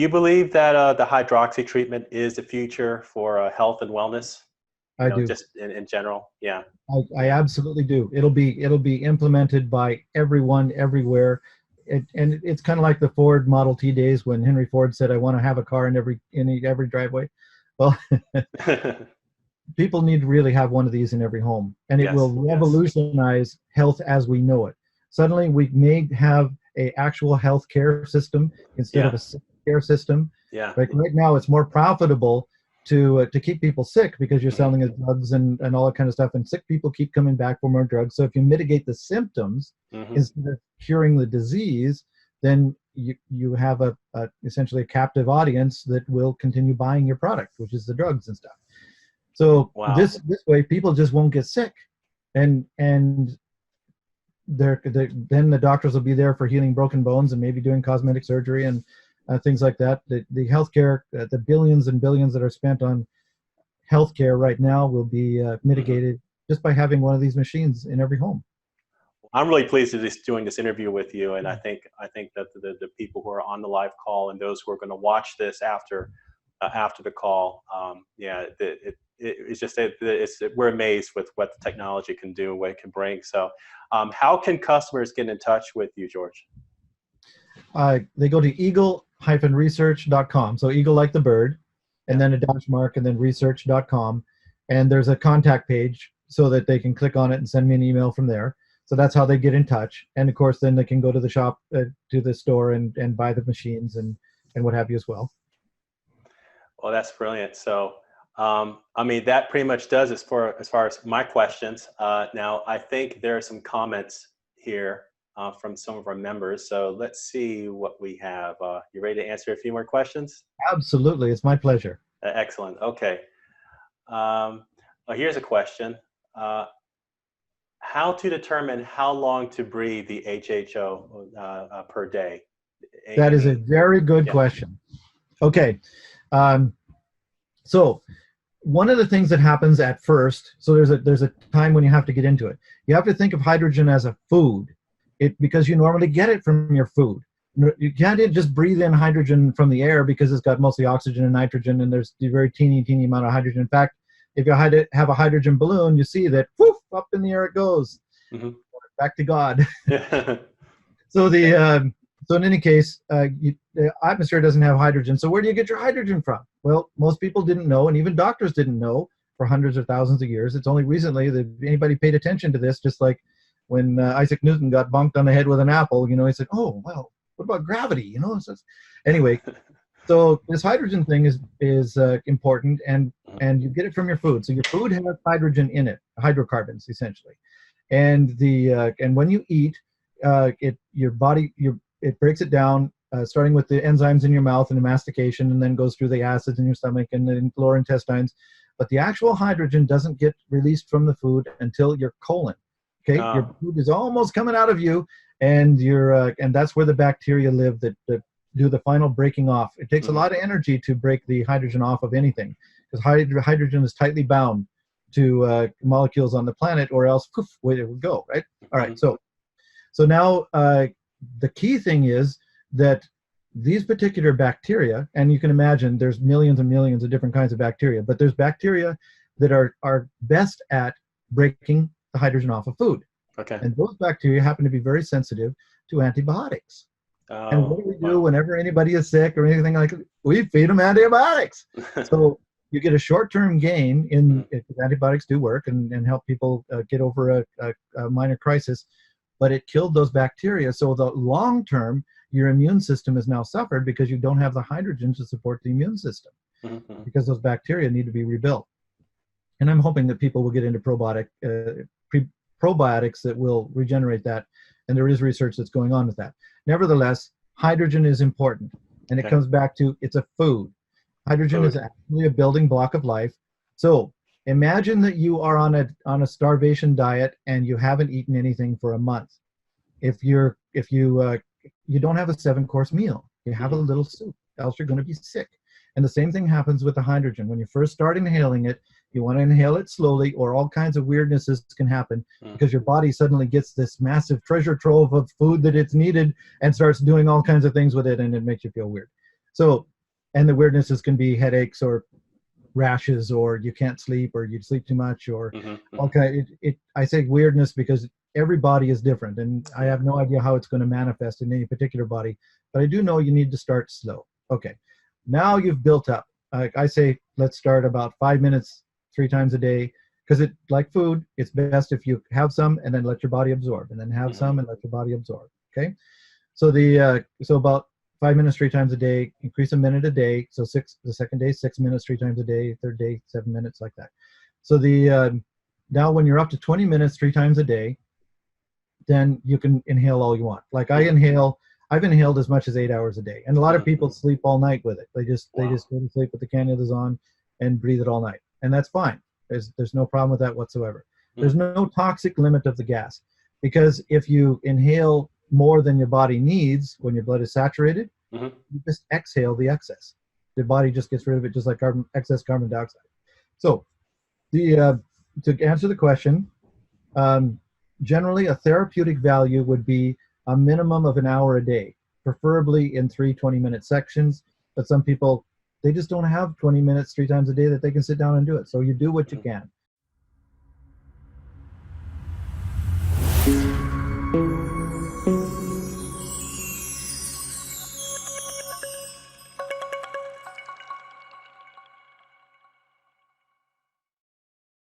you believe that the hydroxy treatment is the future for health and wellness? I do. Just in general. Yeah. I absolutely do. It'll be implemented by everyone everywhere. And it's kind of like the Ford Model T days when Henry Ford said, "I want to have a car in every driveway." Well, people need to really have one of these in every home, and it will Yes. revolutionize health as we know it. Suddenly, we may have a actual health care system instead of Yeah. a sick care system. Yeah. Like right now, it's more profitable to keep people sick because you're selling the drugs and all that kind of stuff, and sick people keep coming back for more drugs. So if you mitigate the symptoms instead of curing the disease, then you have essentially a captive audience that will continue buying your product, which is the drugs and stuff. So Wow. this way, people just won't get sick, and then the doctors will be there for healing broken bones and maybe doing cosmetic surgery and things like that. The healthcare, the billions and billions that are spent on healthcare right now will be mitigated just by having one of these machines in every home. I'm really pleased to be doing this interview with you, and I think that the people who are on the live call and those who are going to watch this after the call, it's just we're amazed with what the technology can do and what it can bring. So, how can customers get in touch with you, George? They go to eagle-research.com. So eagle like the bird, and then a dash mark, and then research.com. And there's a contact page so that they can click on it and send me an email from there. So that's how they get in touch. And of course, then they can go to the shop, to the store and buy the machines and what have you as well. Well, that's brilliant. So, I mean, that pretty much does as far as my questions. Now, I think there are some comments here from some of our members. So let's see what we have. You ready to answer a few more questions? Absolutely. It's my pleasure. Excellent. Okay. Well, here's a question. How to determine how long to breathe the HHO per day? That is a very good question. Okay. So one of the things that happens at first, so there's a time when you have to get into it. You have to think of hydrogen as a food, because you normally get it from your food. You can't just breathe in hydrogen from the air because it's got mostly oxygen and nitrogen, and there's a very teeny amount of hydrogen. In fact, if you have a hydrogen balloon, you see that whoof, up in the air it goes. Back to God. So in any case, the atmosphere doesn't have hydrogen. So where do you get your hydrogen from? Well, most people didn't know, and even doctors didn't know for hundreds of thousands of years. It's only recently that anybody paid attention to this, just like when Isaac Newton got bonked on the head with an apple, he said, "Oh, well, what about gravity?" So anyway, so this hydrogen thing is important, and you get it from your food. So your food has hydrogen in it, hydrocarbons essentially, and when you eat, your body it breaks it down, starting with the enzymes in your mouth and the mastication, and then goes through the acids in your stomach and the lower intestines. But the actual hydrogen doesn't get released from the food until your colon. Okay, your food is almost coming out of you, and and that's where the bacteria live that do the final breaking off. It takes a lot of energy to break the hydrogen off of anything, because hydrogen is tightly bound to molecules on the planet, or else poof, away it would go. Right. All right. So now the key thing is that these particular bacteria, and you can imagine there's millions and millions of different kinds of bacteria, but there's bacteria that are best at breaking the hydrogen off of food. Okay. And those bacteria happen to be very sensitive to antibiotics. And what do we do whenever anybody is sick or anything like that? We feed them antibiotics. So you get a short-term gain if antibiotics do work and help people get over a minor crisis, but it killed those bacteria. So the long term, your immune system has now suffered because you don't have the hydrogen to support the immune system, because those bacteria need to be rebuilt. And I'm hoping that people will get into probiotics that will regenerate that, and there is research that's going on with that. Nevertheless, hydrogen is important, and it comes back to it's a food. Hydrogen is actually a building block of life. So imagine that you are on a starvation diet and you haven't eaten anything for a month. If you don't have a 7-course meal, you have a little soup, else you're going to be sick. And the same thing happens with the hydrogen. When you first start inhaling it, you want to inhale it slowly, or all kinds of weirdnesses can happen because your body suddenly gets this massive treasure trove of food that it's needed and starts doing all kinds of things with it, and it makes you feel weird. So And the weirdnesses can be headaches or rashes, or you can't sleep, or you sleep too much, or okay. I say weirdness because every body is different, and I have no idea how it's going to manifest in any particular body. But I do know you need to start slow. Okay, now you've built up. I say let's start about 5 minutes 3 times a day, because it, like food, it's best if you have some and then let your body absorb, and then have some and let your body absorb. Okay, so so about 5 minutes 3 times a day, increase a minute a day. So the second day, 6 minutes 3 times a day, third day, 7 minutes, like that. So now when you're up to 20 minutes 3 times a day, then you can inhale all you want. Like I've inhaled as much as 8 hours a day. And a lot of people sleep all night with it. They just go to sleep with the cannulas on and breathe it all night. And that's fine. There's no problem with that whatsoever. There's no toxic limit of the gas, because if you inhale more than your body needs when your blood is saturated, you just exhale the excess. The body just gets rid of it, just like excess carbon dioxide. So to answer the question, generally a therapeutic value would be a minimum of an hour a day, preferably in 3 20-minute sections. But some people, they just don't have 20 minutes 3 times a day that they can sit down and do it. So you do what you can.